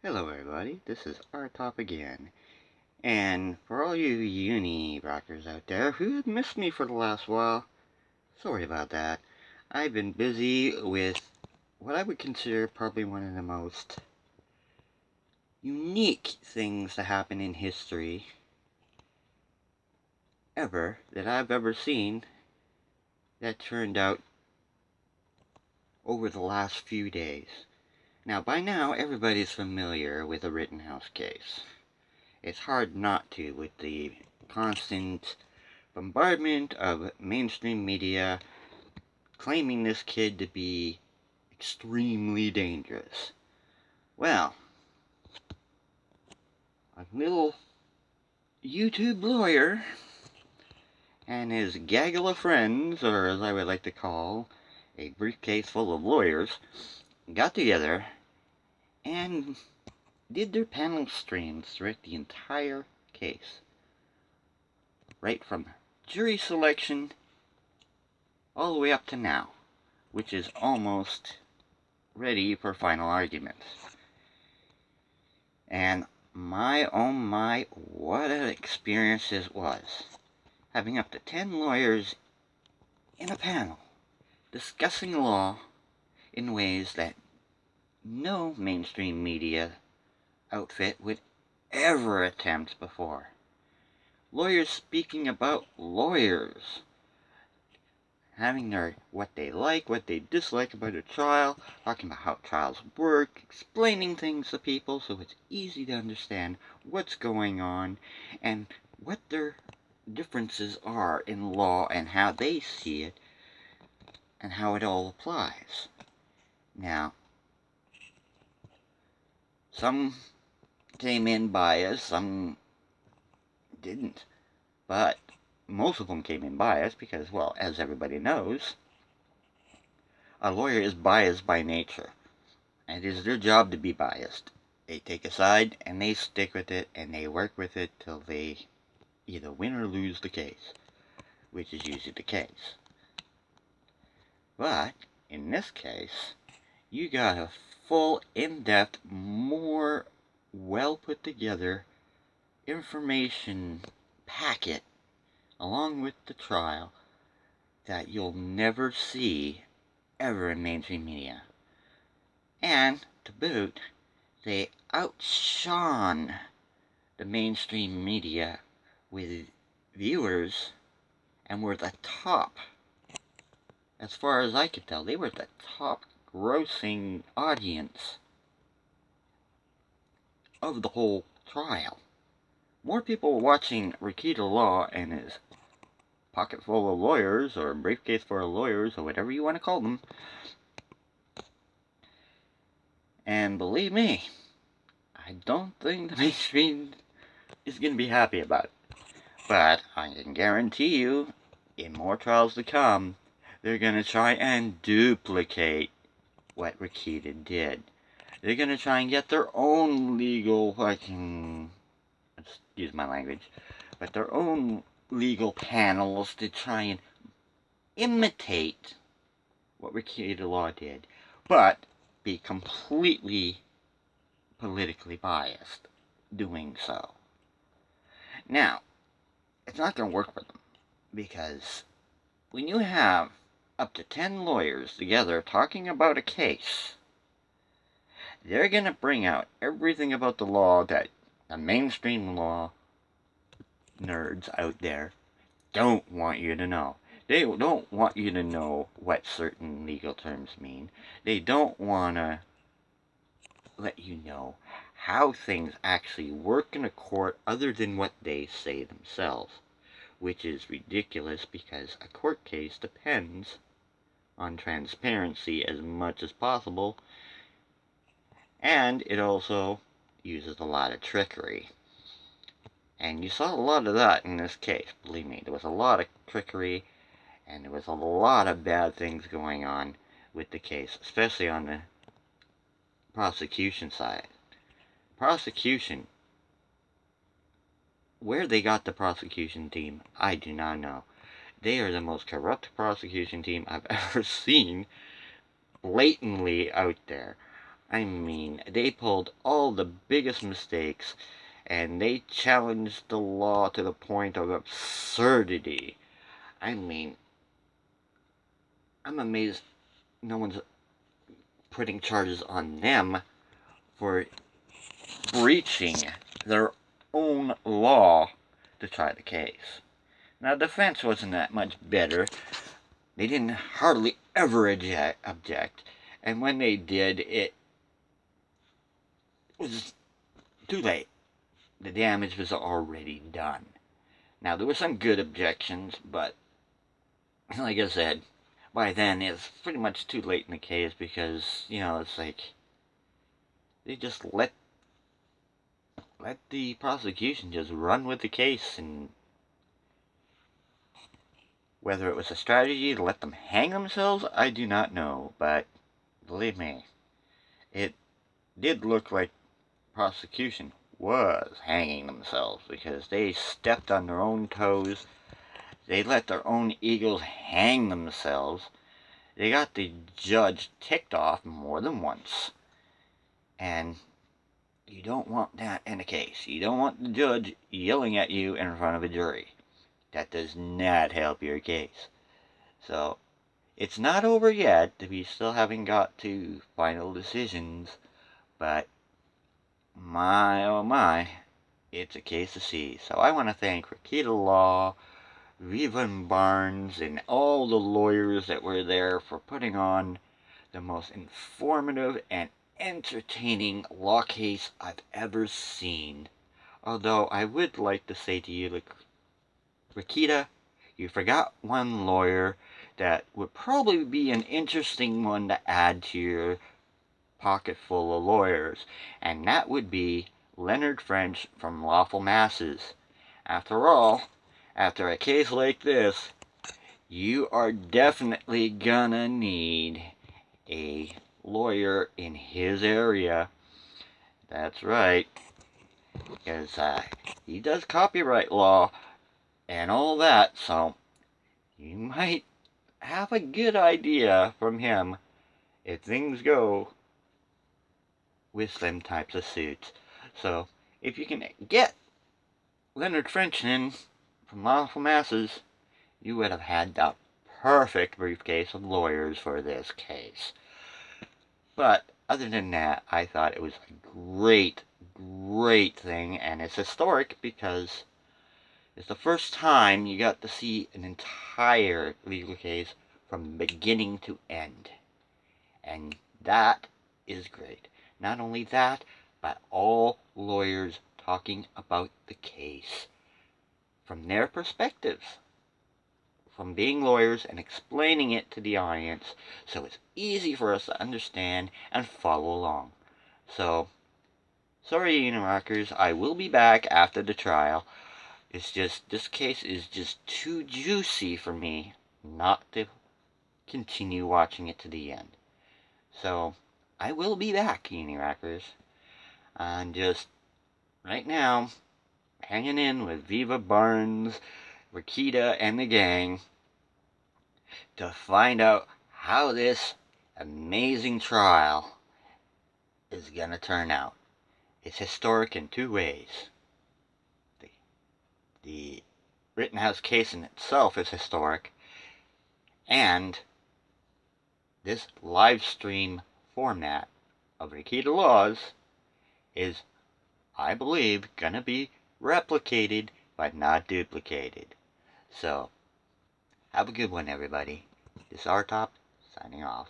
Hello everybody, this is our top again. And for all you uni rockers out there who have missed me for the last while, sorry about that. I've been busy with what I would consider probably one of the most unique things to happen in history ever that I've ever seen that turned out over the last few days. Now by now everybody's familiar with the Rittenhouse case. It's hard not to with the constant bombardment of mainstream media claiming this kid to be extremely dangerous. Well, a little YouTube lawyer and his gaggle of friends, or as I would like to call, a briefcase full of lawyers, got together and did their panel streams throughout the entire case. Right from jury selection all the way up to now, which is almost ready for final arguments. And my oh my, what an experience this was. Having up to 10 lawyers in a panel discussing law in ways that no mainstream media outfit would ever attempt before. Lawyers speaking about lawyers, having their what they like, what they dislike about a trial, talking about how trials work, explaining things to people so it's easy to understand what's going on and what their differences are in law and how they see it and how it all applies. Now, some came in biased, some didn't, but most of them came in biased because, well, as everybody knows, a lawyer is biased by nature. It is their job to be biased. They take a side and they stick with it and they work with it till they either win or lose the case, which is usually the case. But in this case, you got a full, in-depth, more well put together information packet along with the trial that you'll never see ever in mainstream media. And, to boot, they outshone the mainstream media with viewers and were the top, as far as I could tell, they were the top grossing audience of the whole trial. More people were watching Ricky Law and his pocket full of lawyers, or briefcase full of lawyers, or whatever you want to call them. And believe me, I don't think the mainstream is going to be happy about it. But I can guarantee you, in more trials to come, they're going to try and duplicate what Rakita did. They're going to try and get their own legal fucking, excuse my language, but their own legal panels to try and imitate what Rakita Law did, but be completely politically biased doing so. Now, it's not going to work for them, because when you have up to 10 lawyers together talking about a case, they're going to bring out everything about the law that the mainstream law nerds out there don't want you to know. They don't want you to know what certain legal terms mean. They don't want to let you know how things actually work in a court other than what they say themselves, which is ridiculous because a court case depends on transparency as much as possible, and it also uses a lot of trickery. And you saw a lot of that in this case, believe me. There was a lot of trickery, and there was a lot of bad things going on with the case, especially on the prosecution side. Prosecution, where they got the prosecution team, I do not know. They are the most corrupt prosecution team I've ever seen blatantly out there. I mean, they pulled all the biggest mistakes, and they challenged the law to the point of absurdity. I mean, I'm amazed no one's putting charges on them for breaching their own law to try the case. Now, the defense wasn't that much better. They didn't hardly ever object, and when they did, it was too late. The damage was already done. Now, there were some good objections, but like I said, by then it's pretty much too late in the case because, it's like they just let the prosecution just run with the case, and whether it was a strategy to let them hang themselves, I do not know, but believe me, it did look like prosecution was hanging themselves because they stepped on their own toes. They let their own egos hang themselves. They got the judge ticked off more than once. And you don't want that in a case. You don't want the judge yelling at you in front of a jury. That does not help your case. So, it's not over yet. We still haven't got to final decisions. But, my oh my, it's a case to see. So I want to thank Rakita Law, Viva Barnes, and all the lawyers that were there for putting on the most informative and entertaining law case I've ever seen. Although I would like to say to you, Rakita, you forgot one lawyer that would probably be an interesting one to add to your pocket full of lawyers, and that would be Leonard French from Lawful Masses. After all, after a case like this, you are definitely gonna need a lawyer in his area. That's right, because he does copyright law and all that, so you might have a good idea from him if things go with them types of suits. So, if you can get Leonard French in from Lawful Masses, you would have had the perfect briefcase of lawyers for this case. But other than that, I thought it was a great, great thing, and it's historic because it's the first time you got to see an entire legal case from beginning to end. And that is great. Not only that, but all lawyers talking about the case from their perspectives, from being lawyers and explaining it to the audience so it's easy for us to understand and follow along. So, sorry, Union Rockers, I will be back after the trial. It's just, this case is just too juicy for me not to continue watching it to the end. So, I will be back, Union Rockers. And just, right now, hanging in with Viva Barnes, Rakita, and the gang to find out how this amazing trial is gonna turn out. It's historic in two ways. The Rittenhouse case in itself is historic, and this live stream format of Rakita Laws is, I believe, gonna be replicated but not duplicated. So, have a good one, everybody. This is R-Top, signing off.